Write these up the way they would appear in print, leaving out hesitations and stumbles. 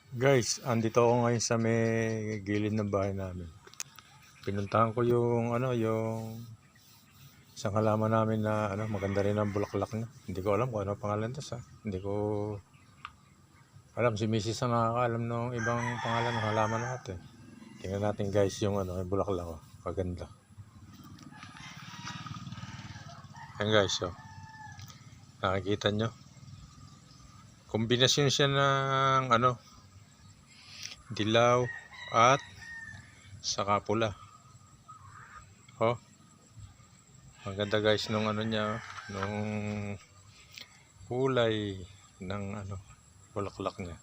Guys, andito ako ngayon sa may gilid ng bahay namin. Pinuntahan ko yung yung isang halaman namin na maganda rin ang bulaklak niya. Hindi ko alam kung ano pangalan to sa. Hindi ko alam, si Mrs. ang nakakaalam ng ibang pangalan ng halaman natin. Tingnan natin guys yung yung bulaklak ko. Kaganda. Ayan guys, oh. Nakikita nyo. Kombinasyon siya ng dilaw at saka pula. Oh, maganda guys nung niya, nung kulay ng bulaklak niya.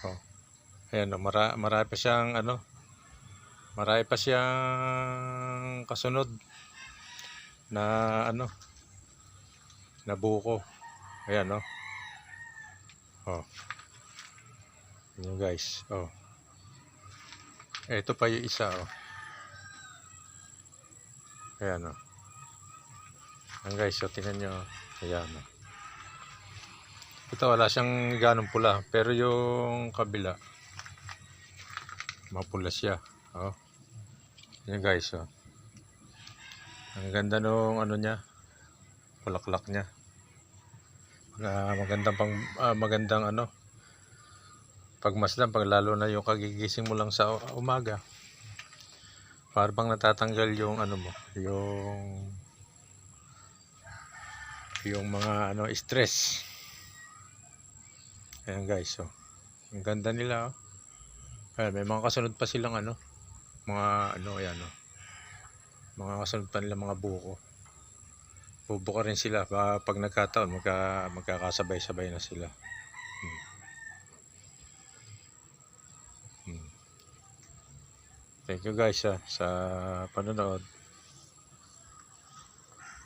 Oh, ayan, oh, marami pa siyang marami pa siyang kasunod na na buko. Ayan, oh. Oh. Yun guys, oh. Ito pa yung isa, oh. Ayan, oh. Ayan guys, oh, tingnan nyo. Ayan, oh. Ito wala siyang ganong pula, pero yung kabila mapula siya. Oh. Yan guys, oh. Ang ganda nung niya, bulaklak niya. Magandang pagmasdan, pag lalo na yung kagigising mo lang sa umaga. Para bang natatanggal yung mo, yung mga stress. Ayan guys, oh. Ang ganda nila, oh. Ayan, may mga kasunod pa silang mga ayan, oh. Mga kasunod pa nila mga buko. Bubuka rin sila pag nagkataon, magkakasabay-sabay na sila. Thank you guys sa panonood.